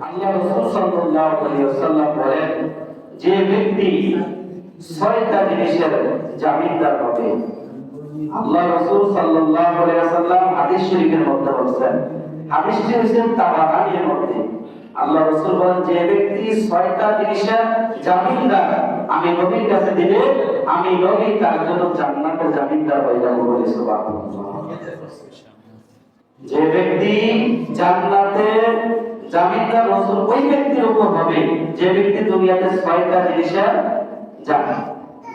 আল্লাহ রাসূল সাল্লাল্লাহু আলাইহি ওয়াসাল্লাম বলেন, যে ব্যক্তি ছয়টা জিনিসের জামিনদার হবে, আল্লাহ রাসূল সাল্লাল্লাহু আলাইহি ওয়াসাল্লাম হাদিস শরীফের মধ্যে বলেছেন, হাদিসটি হচ্ছে তাবারানীর মধ্যে। আল্লাহ রাসূল বলেন, যে ব্যক্তি ছয়টা জিনিসের জামিনদার আমি নবীর কাছে দিলে, আমি নবী তার জন্য জান্নাতের জামিনদার হয়ে যাব বলে সুবহানাল্লাহ। যে ব্যক্তি জান্নাতের জামিনদার রাসূল ওই ব্যক্তির উপর হবে যে ব্যক্তি দুনিয়াতে ছয়টা জিনিসের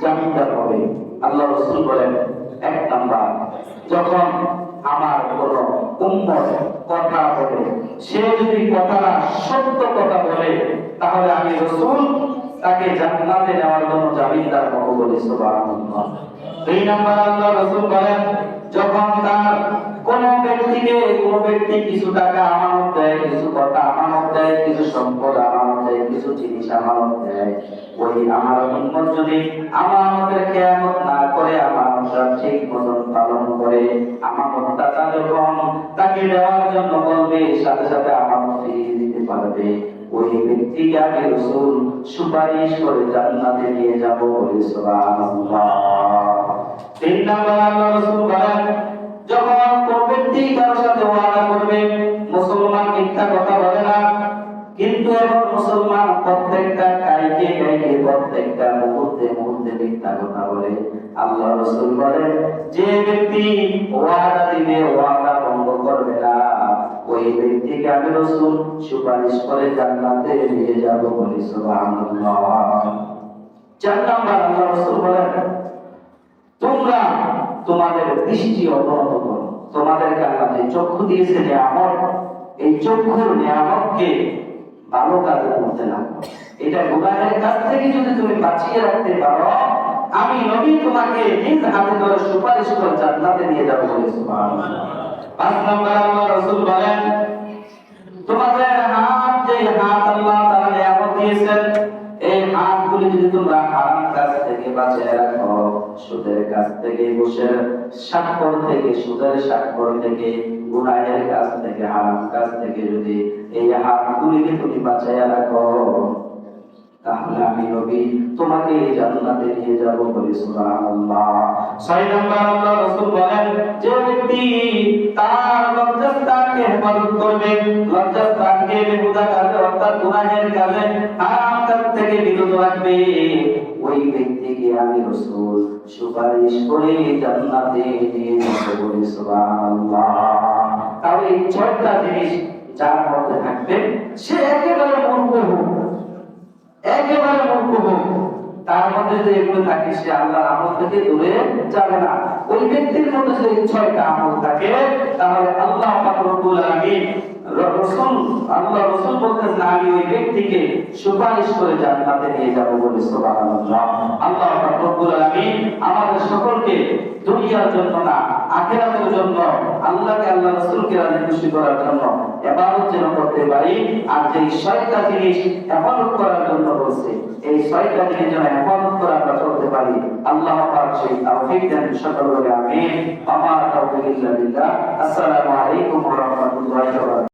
জামিনদার হবে। আল্লাহ রাসূল বলেন, এক নাম্বার, যখন আমার কোন উম্মত কথা বলে, সে যদি কথাটা সত্য কথা বলে, তাহলে আমি রাসূল তাকে জান্নাতে নেওয়ার জন্য জামিনদার হব বলে সুবহানাল্লাহ। দুই নাম্বার, আল্লাহ রাসূল বলেন, যখন তার কোন ব্যক্তি কিছু টাকা আমানত দেয়, কিছু কথা আমানত দেয়, কিছু সম্পদ আমানত দেয়, কিছু জিনিস আমানত দেয়, ওই আমার উম্মত যদি আমানতের খেয়ানত না করে, আমানতটা ঠিক মতন পালন করে, আমানতটা যখন তাকে দেওয়ার জন্য বলবে, সাথে সাথে আমানত ফিরিয়ে দিতে পারবে, ওই ব্যক্তিকে আমি রাসূল সুপারিশ করে জান্নাতে নিয়ে যাব বলে সুবহানাল্লাহ। তিন নাম্বার, আল্লাহ রাসূল বলেন, যখন কোন ব্যক্তি কারোর সাথে ওয়াদা করবে, মুসলমান মিথ্যা কথা বলে না, কিন্তু এখন মুসলমান প্রত্যেকটা কাইকে প্রত্যেকটা মুহূর্তে মিথ্যা কথা বলে, আল্লাহ রাসূল বলেন, যে ব্যক্তি ওয়াদা দিবে, ওয়াদা ভঙ্গ করবে না, ওই ব্যক্তিকে আমি রাসূল সুপারিশ করে জান্নাতে নিয়ে যাব বলে সুবহানাল্লাহ। চার নাম্বার, আল্লাহ রাসূল বলেন, তোমরা তোমাদের দৃষ্টি অবনত করো, তোমাদেরকে আল্লাহ যে চক্ষু দিয়েছে নিয়ামত, এই চক্ষুর নিয়ামতকে ভালো কাজে করতে লাগো। এটা গুনাহের কাজ থেকে যদি তুমি বাঁচিয়ে রাখতে পারো, আমি নবী তোমাকে নিজ হাতে ধরে সুপারিশ করে জান্নাতে নিয়ে যাব বলে সুবহানাল্লাহ। পাঁচ নাম্বার, আল্লাহ রাসূল বলেন, তোমাদের হাত, যে হাত আল্লাহ তাআলা নিয়ামত দিয়েছেন, এই হাতগুলি যদি তোমরা হারাম কাজ থেকে বাঁচিয়ে রাখো, সুদের কাজ থেকে, ঘুষের স্বাক্ষর থেকে, সুদের স্বাক্ষর থেকে, গুনাহের কাজ থেকে, হারাম কাজ থেকে যদি এই হাতগুলিকে তুমি বাঁচিয়ে রাখো, তাহলে আমি নবী তোমাকে জান্নাতে নিয়ে যাব বলে সুবহানাল্লাহ। ছয় নাম্বার, আল্লাহ রাসূল বলেন, যে ব্যক্তি তার লজ্জাস্থানকে হেফাজত করবে, লজ্জাস্থানকে বেহুদা কাজে অর্থাৎ গুনাহের কাজে, হারাম কাজ থেকে বিরত রাখবে, ওই ব্যক্তিকে আমি রাসূল সুপারিশ করে জান্নাতে নিয়ে যাব বলে সুবহানাল্লাহ। তাহলে এই ছয়টা জিনিস যার মধ্যে থাকবে, সে একেবারে মূর্খ হোক, একেবারে মূর্খ হোক, তার মধ্যে যে এগুলো থাকে, সে আল্লাহর আমল থেকে দূরে যাবে না। ওই ব্যক্তির মধ্যে যদি ছয়টা আমল থাকে, তাহলে আল্লাহ পাক রব্বুল আলামিন আল্লাহ রাসূল বলতেছেন, আমি ওই ব্যক্তিকে সুপারিশ করে জান্নাতে নিয়ে যাব বলে সুবহানাল্লাহ। আল্লাহ পাক রব্বুল আলামিন আমাদের সকলকে দুনিয়ার জন্য না, আখিরাতের জন্য, আল্লাহকে, আল্লাহ রাসূলকে রাজি খুশি করার জন্য ইবাদত যেন করতে পারি। আর যে ছয়টা জিনিস ইবাদত করার জন্য বলছে, এই ছয়টা জিনিস যেন ইবাদত করে আমরা চলতে পারি, আল্লাহ পাক সেই তৌফিক দেন। সকল বলে আমিন। আমার তাওফিক ইল্লা বিল্লাহ। আসসালামু আলাইকুম ওয়া রাহমাতুল্লাহি ওয়া বারাকাতুহু।